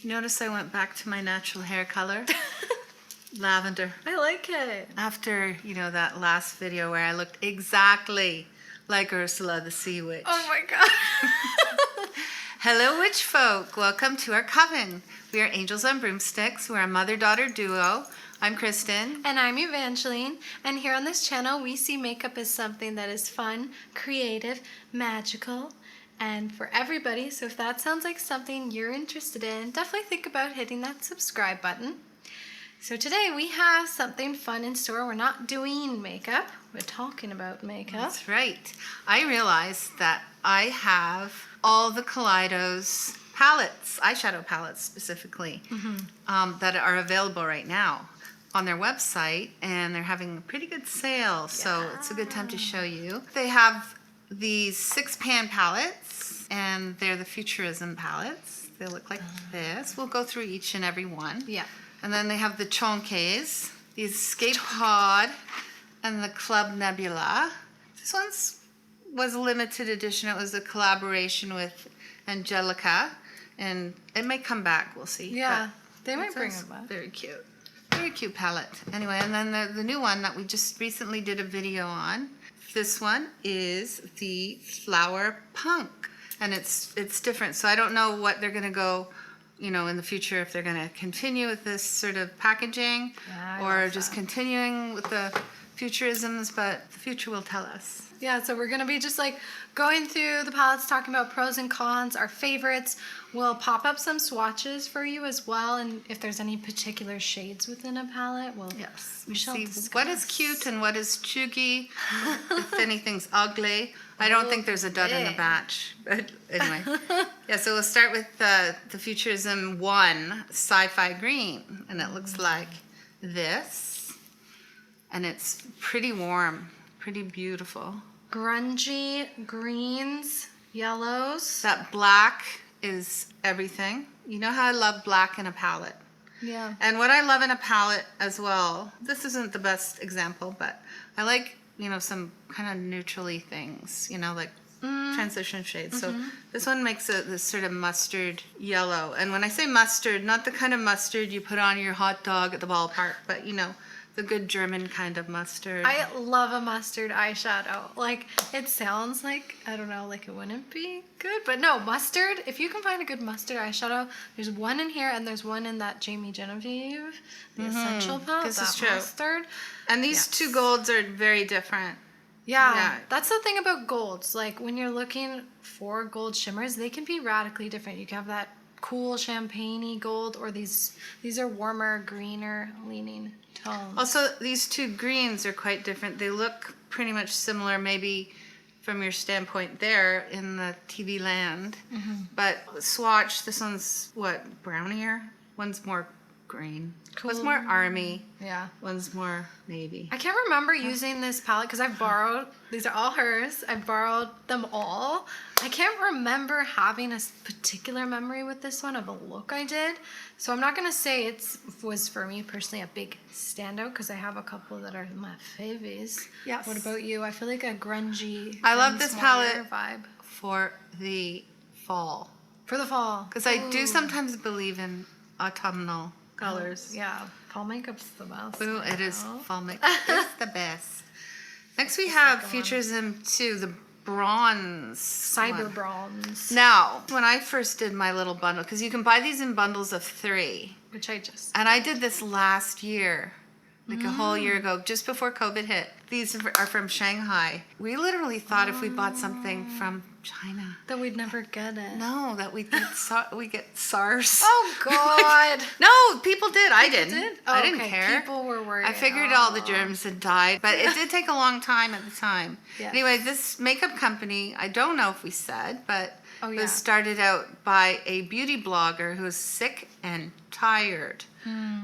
Notice I went back to my natural hair color. Lavender. I like it. After, that last video where I looked exactly like Ursula the Sea Witch. Oh my god. Hello, Witchfolk. Welcome to our coven. We are Angels on Broomsticks. We're a mother-daughter duo. I'm Kristen. And I'm Evangeline. And here on this channel, we see makeup as something that is fun, creative, magical, and for everybody. So if that sounds like something you're interested in, definitely think about hitting that subscribe button. So today we have something fun in store. We're not doing makeup. We're talking about makeup. That's right. I realized that I have all the Kaleidos palettes, eyeshadow palettes specifically, that are available right now on their website, and they're having a pretty good sale, so it's a good time to show you. They have these 6-pan palettes, and they're the Futurism palettes. They look like this. We'll go through each and every one. Yeah. And then they have the Chonques, the Escape Pod, and the Club Nebula. This was a limited edition. It was a collaboration with Angelica, and it may come back. We'll see. Yeah, they might bring it back. Very cute. Very cute palette. Anyway, and then the new one that we just recently did a video on. This one is the Flower Punk, and it's different. So I don't know what they're going to go, in the future, if they're going to continue with this sort of packaging or just continuing with the futurisms, but the future will tell us. Yeah, so we're going to be just like going through the palettes, talking about pros and cons, our favorites. We'll pop up some swatches for you as well, and if there's any particular shades within a palette, we shall see discuss. What is cute and what is chuggy, if anything's ugly. I don't think there's a dud in the batch, but anyway. Yeah, so we'll start with the Futurism 1 Sci-Fi Green, and it looks like this, and it's pretty warm, pretty beautiful. Grungy greens, yellows. That black is everything. You know how I love black in a palette. Yeah. And what I love in a palette as well, this isn't the best example, but I like, some kind of neutrally things, like transition shades. So this one makes this sort of mustard yellow. And when I say mustard, not the kind of mustard you put on your hot dog at the ballpark, but the good German kind of mustard. I love a mustard eyeshadow. Like, it sounds like, I don't know, like it wouldn't be good. But no, mustard, if you can find a good mustard eyeshadow, there's one in here and there's one in that Jamie Genevieve, the Essential palette. This is true. Mustard. And these two golds are very different. Yeah, that's the thing about golds. Like, when you're looking for gold shimmers, they can be radically different. You can have that cool champagne-y gold, or these are warmer, greener leaning tones. Also, these two greens are quite different. They look pretty much similar, maybe from your standpoint there in the TV land. But Swatch, this one's brownier? One's more green. Cool. One's more army. Yeah. One's more navy. I can't remember using this palette because I've borrowed, these are all hers. I've borrowed them all. I can't remember having a particular memory with this one of a look I did. So I'm not going to say it was for me personally a big standout because I have a couple that are my favies. Yes. What about you? I feel like a grungy, I love this palette vibe. for the fall. For the fall. Because I do sometimes believe in autumnal colors. Yeah, fall makeup's the best. Ooh, it is. Fall makeup is the best. Next we have Futurism 2, the bronze Cyber one. bronze. Now, when I first did my little bundle, because you can buy these in bundles of 3. Which I just... And I did this last year, like a whole year ago, just before COVID hit. These are from Shanghai. We literally thought if we bought something from China, that we'd never get it. no, that we get SARS. Oh, God. No, people did. I didn't. Did? I Oh, didn't okay. care. People were worried. I figured all the germs had died, but it did take a long time at the time. Yes. Anyway, this makeup company, I don't know if we said, but Oh, yeah. was started out by a beauty blogger who was sick and tired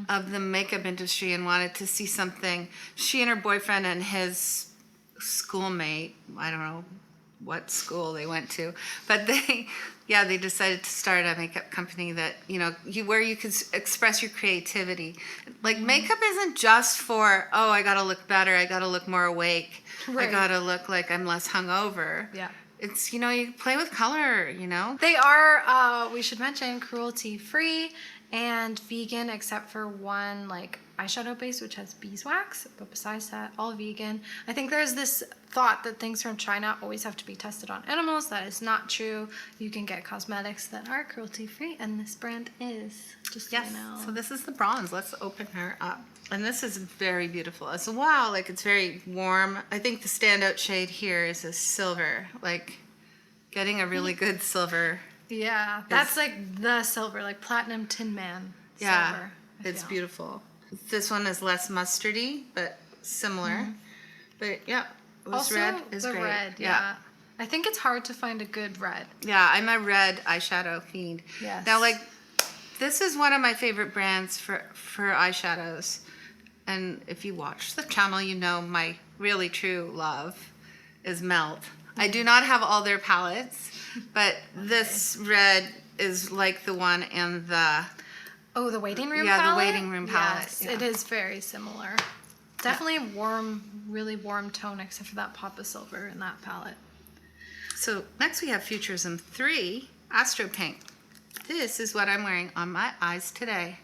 of the makeup industry and wanted to see something. She and her boyfriend and his schoolmate, I don't know what school they went to, but they decided to start a makeup company that, where you could express your creativity. Like, makeup isn't just for, I gotta look better, I gotta look more awake, Right. I gotta look like I'm less hungover. Yeah. It's, you play with color, They are, we should mention, cruelty-free and vegan, except for one like eyeshadow base which has beeswax. But besides that, all vegan. I think there's this thought that things from China always have to be tested on animals. That is not true. You can get cosmetics that are cruelty-free, and this brand is. Just Yes. so you know. So this is the bronze. Let's open her up. And this is very beautiful. It's wow, like it's very warm. I think the standout shade here is a silver. Like getting a really good silver. Yeah, that's like the silver, like platinum Tin Man silver. It's beautiful. This one is less mustardy, but similar. But yeah, this Also, red is the great. red, yeah. I think it's hard to find a good red. Yeah, I'm a red eyeshadow fiend. Yes. Now, like, this is one of my favorite brands for eyeshadows. And if you watch the channel, you know my really true love is Melt. I do not have all their palettes, but this red is like the one in the... Oh, the waiting room palette? Yeah, the waiting room palette. Yes, yeah. it is very similar. Definitely warm, really warm tone, except for that pop of silver in that palette. So next we have Futurism 3 Astro Paint. This is what I'm wearing on my eyes today.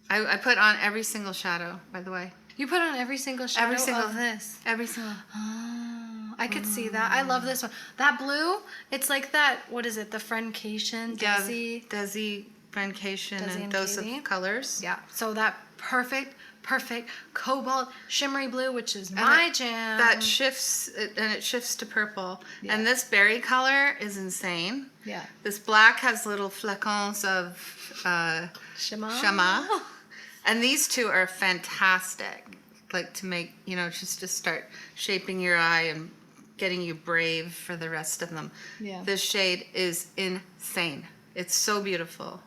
I put on every single shadow, by the way. You put on every single shadow of this? Every single. Oh, I could see that. I love this one. That blue, it's like that, what is it, the Friendcation, Desi? Desi, Friendcation, Desi and Dose Katie. of Colors. Yeah, so that perfect cobalt shimmery blue, which is my jam. That shifts, and it shifts to purple. Yeah. And this berry color is insane. Yeah. This black has little flacons of Shama. And these two are fantastic. Like to make, just to start shaping your eye and getting you brave for the rest of them. Yeah. This shade is insane. It's so beautiful.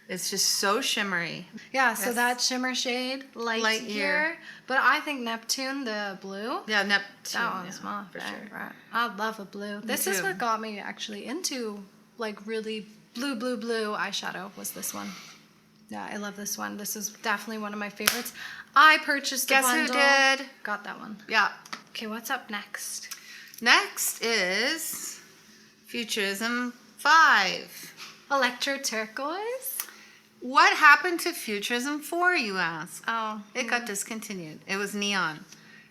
It's just so shimmery. Yeah, so Yes. that shimmer shade, light year. But I think Neptune, the blue, Yeah, Neptune. that one's my for favorite. sure. I love a blue. This is too. what got me actually into like really blue eyeshadow was this one. Yeah, I love this one. This is definitely one of my favorites. I purchased a Guess bundle. who did? Got that one. Yeah. Okay, what's up next? Next is Futurism 5. Electro Turquoise. What happened to Futurism 4, you ask? Oh, It got discontinued. It was neon.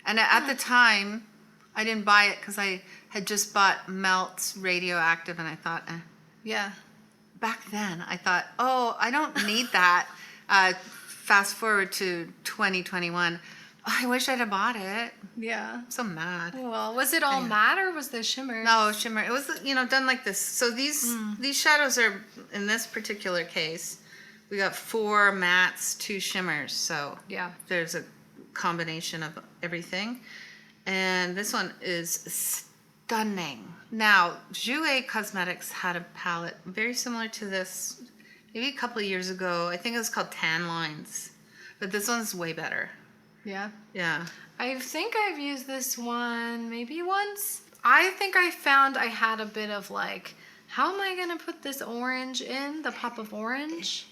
And at the time, I didn't buy it because I had just bought Melt's Radioactive, and I thought, yeah. Back then, I thought, oh, I don't need that. Fast forward to 2021. I wish I'd have bought it. Yeah. I'm so mad. Well, was it all matte or was there shimmer? No, shimmer. It was, done like this. So these shadows are, in this particular case, we got 4 mattes, 2 shimmers. So Yeah. there's a combination of everything. And this one is stunning. Now, Jouer Cosmetics had a palette very similar to this maybe a couple of years ago. I think it was called Tan Lines. But this one's way better. Yeah. Yeah. I think I've used this one maybe once. I think I found I had a bit of like, how am I going to put this orange in? The pop of orange?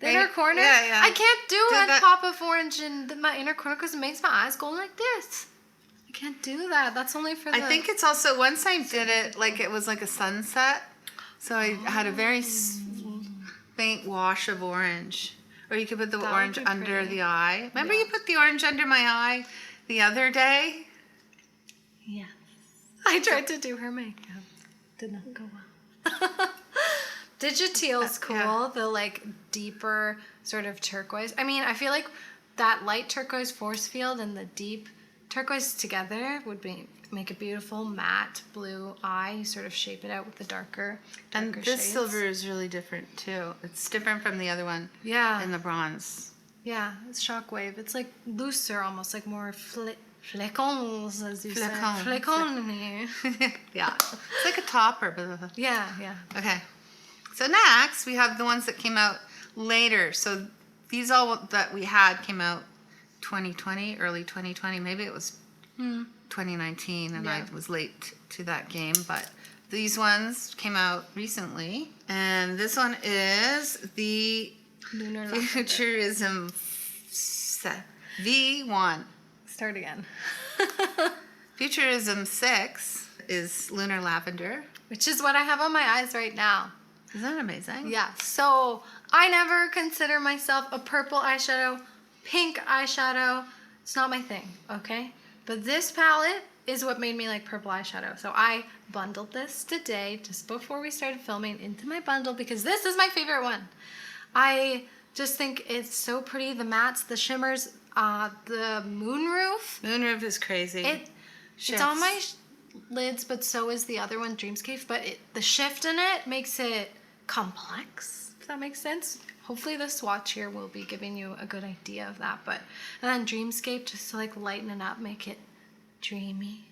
The inner corner? Yeah. I can't do a that- pop of orange in my inner corner because it makes my eyes go like this. I can't do that. That's only for the... I think it's also, once I did it, like it was like a sunset. So I had a very faint wash of orange. Or you could put the That would orange be under pretty. the eye. Remember Yeah. you put the orange under my eye the other day? Yeah. I tried to do her makeup. Did not go well. Digiteal's cool. Yeah. The like deeper sort of turquoise. I mean, I feel like that light turquoise force field and the deep turquoise together would make a beautiful matte blue eye. You sort of shape it out with the darker And this shades. silver is really different too. It's different from the other one Yeah. in the bronze. Yeah, it's shockwave. It's like looser, almost like more flacons, as you Flacon. say. Flacon. Yeah. It's like a topper. But Yeah, yeah. okay. So next we have the ones that came out later. So these all that we had came out 2020, early 2020. Maybe it was 2019 and Yeah. I was late to that game. But these ones came out recently. And this one is the Lunar Lavender. Futurism V1. Start again. Futurism 6 is Lunar Lavender. Which is what I have on my eyes right now. Isn't that amazing? Yeah, so I never consider myself a purple eyeshadow, pink eyeshadow. It's not my thing, okay? But this palette is what made me like purple eyeshadow. So I bundled this today, just before we started filming, into my bundle because this is my favorite one. I just think it's so pretty. The mattes, the shimmers, the moonroof. Moonroof is crazy. It's on my lids, but so is the other one, Dreamscape. But the shift in it makes it complex, if that makes sense. Hopefully the swatch here will be giving you a good idea of that. But and then Dreamscape, just to like lighten it up, make it dreamy.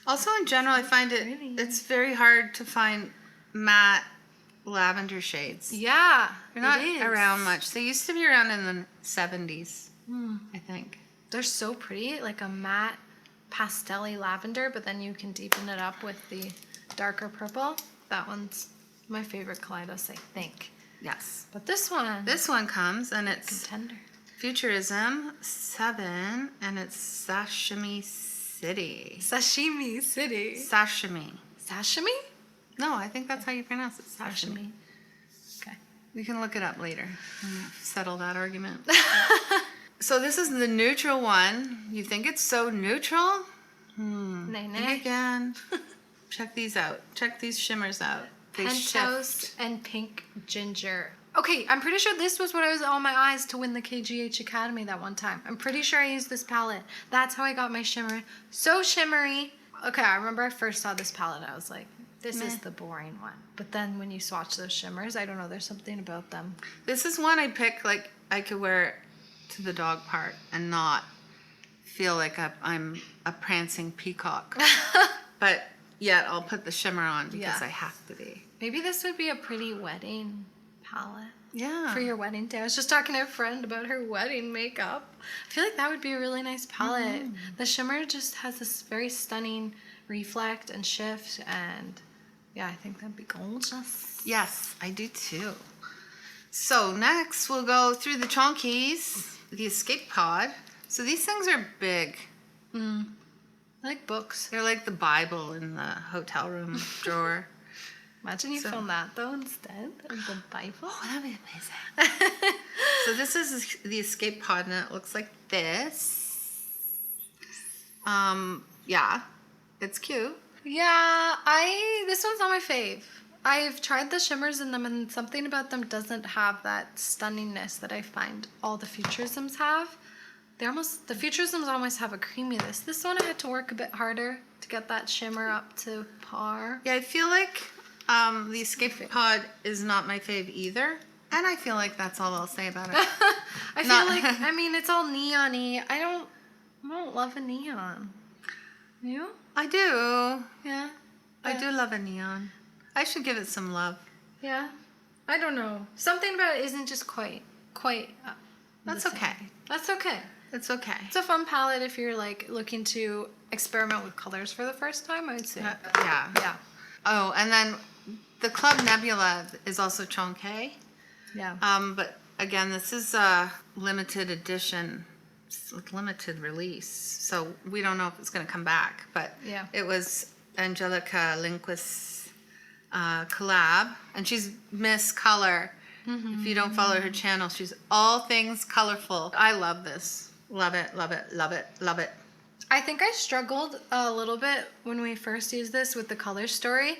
Also, in general, I find it's very hard to find matte lavender shades. Yeah, They're not around much. They used to be around in the 70s, I think. They're so pretty, like a matte pastel-y lavender, but then you can deepen it up with the darker purple. That one's my favorite Kaleidos, I think. Yes. But this one comes, and it's contender. Futurism 7, and it's Sashimi City. Sashimi City. Sashimi. Sashimi? No, I think that's how you pronounce it. Sashimi. Okay. We can look it up later and settle that argument. So this is the neutral one. You think it's so neutral? Nay, Think nay. again. Check these out. Check these shimmers out. They Penthouse shift. and pink ginger. Okay, I'm pretty sure this was what I was on my eyes to win the KGH Academy that one time. I'm pretty sure I used this palette. That's how I got my shimmer. So shimmery. Okay, I remember I first saw this palette. I was like, this is the boring one. But then when you swatch those shimmers, I don't know, there's something about them. This is one I pick, like, I could wear to the dog park and not feel like I'm a prancing peacock. But yet I'll put the shimmer on because I have to be. Maybe this would be a pretty wedding palette. Yeah. For your wedding day. I was just talking to a friend about her wedding makeup. I feel like that would be a really nice palette. The shimmer just has this very stunning reflect and shift, and yeah, I think that'd be gorgeous. Yes, I do too. So next we'll go through the chonkies, the escape pod. So these things are big. I like books. They're like the Bible in the hotel room drawer. Imagine you film that though instead of the Bible. Oh, that'd be amazing. So this is the escape pod, and it looks like this. Yeah, it's cute. Yeah, this one's not my fave. I've tried the shimmers in them, and something about them doesn't have that stunningness that I find all the Futurisms have. The Futurisms almost have a creaminess. This one I had to work a bit harder to get that shimmer up to par. Yeah, I feel like the escape pod is not my fave either. And I feel like that's all I'll say about it. I feel like, I mean, it's all neon-y. I don't love a neon. You? I do. Yeah. I do love a neon. I should give it some love. Yeah. I don't know. Something about it isn't just quite. That's okay. That's okay. It's okay. It's a fun palette if you're like looking to experiment with colors for the first time, I would say. Yeah. Yeah. Oh, and then the Club Nebula is also chonky. Yeah. But again, this is a limited edition, it's like limited release. So we don't know if it's going to come back. But Yeah. it was Angelica Lindquist's collab. And she's Miss Color. If you don't follow her channel, she's all things colorful. I love this. Love it, love it, love it, love it. I think I struggled a little bit when we first used this with the color story.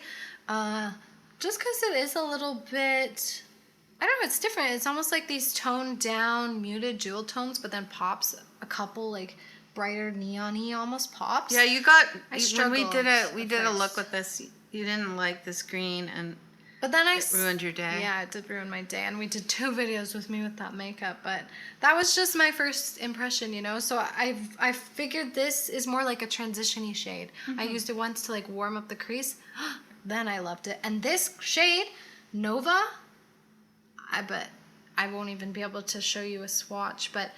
Just because it is a little bit, I don't know, it's different. It's almost like these toned down, muted jewel tones, but then pops a couple like brighter neon-y almost pops. Yeah, you got, I when we did struggled we at did a first. look with this, you didn't like this green, and But then it ruined your day. Yeah, it did ruin my day. And we did 2 videos with me with that makeup. But that was just my first impression, you know? So I figured this is more like a transition-y shade. I used it once to like warm up the crease. Then I loved it. And this shade, Nova, I won't even be able to show you a swatch, but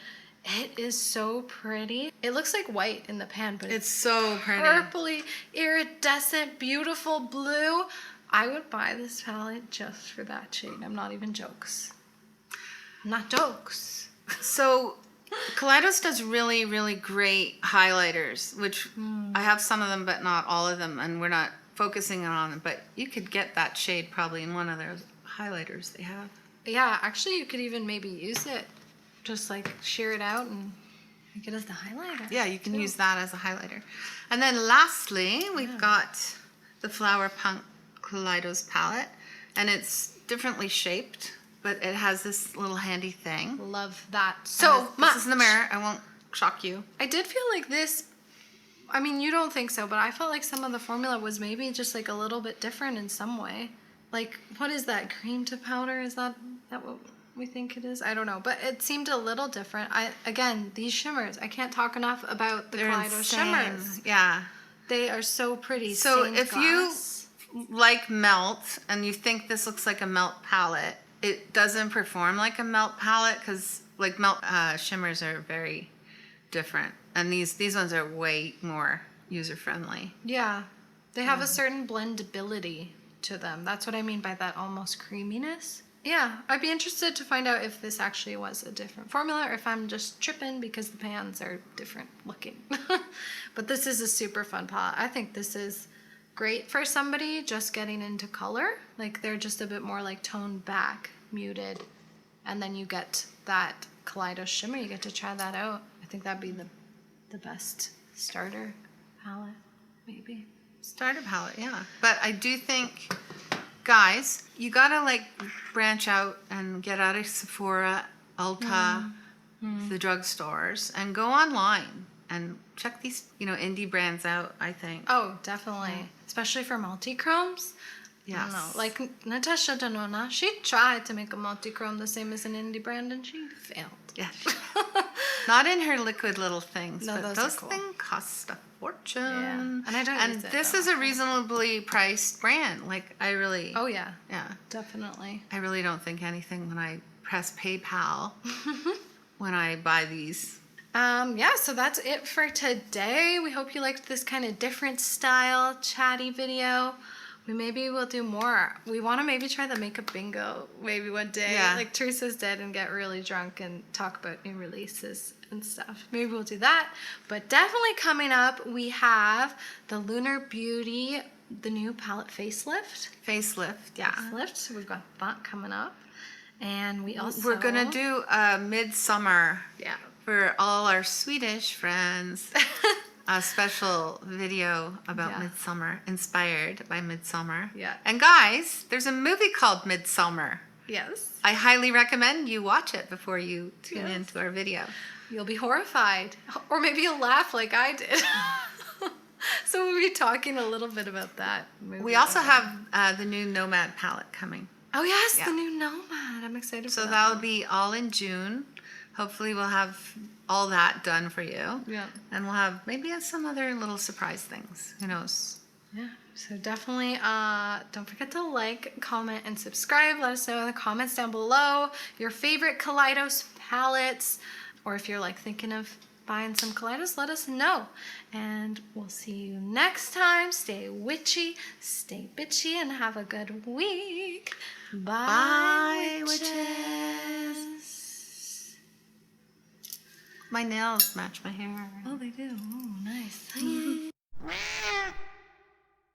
it is so pretty. It looks like white in the pan, but It's so pretty. purpley, iridescent, beautiful blue. I would buy this palette just for that shade. I'm not even jokes. Not jokes. So Kaleidos does really, really great highlighters, which I have some of them, but not all of them, and we're not focusing on them. But you could get that shade probably in one of their highlighters they have. Yeah, actually, you could even maybe use it, just like shear it out and make it as the highlighter. Yeah, you can too. use that as a highlighter. And then lastly, we've got the Flower Punk Kaleidos palette, and it's differently shaped, but it has this little handy thing. Love that so much. This is in the mirror. I won't shock you. I did feel like this, I mean, you don't think so, but I felt like some of the formula was maybe just like a little bit different in some way. Like, what is that, cream to powder? Is that what we think it is? I don't know, but it seemed a little different. Again, these shimmers, I can't talk enough about the Kaleidos shimmers. Yeah. They are so pretty. So stained if glass. you like melt and you think this looks like a melt palette, it doesn't perform like a melt palette because like melt shimmers are very different, and these ones are way more user friendly. Yeah, they have a certain blendability to them. That's what I mean by that almost creaminess. Yeah, I'd be interested to find out if this actually was a different formula or if I'm just tripping because the pans are different looking. But this is a super fun palette. I think this is great for somebody just getting into color. Like they're just a bit more like toned back, muted, and then you get that Kaleidos shimmer. You get to try that out. I think that'd be the best starter palette, maybe. Starter palette, yeah. But I do think, guys, you gotta like branch out and get out of Sephora, Ulta, the drugstores, and go online and check these, indie brands out, I think. Oh, definitely. Especially for multi-chromes. Yes. I don't know. Like Natasha Denona, she tried to make a multi-chrome the same as an indie brand and she failed. Yeah. Not in her liquid little things, No, but those are those cool. things cost a fortune. Yeah. And I don't use it, this though. is a reasonably priced brand. Like I really Oh, yeah. yeah. Definitely. I really don't think anything when I press PayPal when I buy these. Yeah, so that's it for today. We hope you liked this kind of different style chatty video. We maybe will do more. We want to maybe try the makeup bingo maybe one day. Yeah. Like Teresa's did and get really drunk and talk about new releases and stuff. Maybe we'll do that. But definitely coming up, we have the Lunar Beauty, the new palette facelift. Yeah. Facelift. So we've got that coming up. And we also... We're going to do a midsummer Yeah. for all our Swedish friends. A special video about Midsummer, inspired by Midsummer. Yeah. And guys, there's a movie called Midsummer. Yes. I highly recommend you watch it before you tune Yes. into our video. You'll be horrified. Or maybe you'll laugh like I did. So we'll be talking a little bit about that movie. We also have the new Nomad palette coming. Oh, yes, Yeah. the new Nomad. I'm excited for So that. that'll be all in June. Hopefully we'll have all that done for you. Yeah. And we'll have maybe some other little surprise things. Who knows? Yeah. So definitely don't forget to like, comment, and subscribe. Let us know in the comments down below your favorite Kaleidos palettes. Or if you're like thinking of buying some Kaleidos, let us know. And we'll see you next time. Stay witchy, stay bitchy, and have a good week. Bye, Bye, witches. My nails match my hair. Oh, they do. Oh, nice.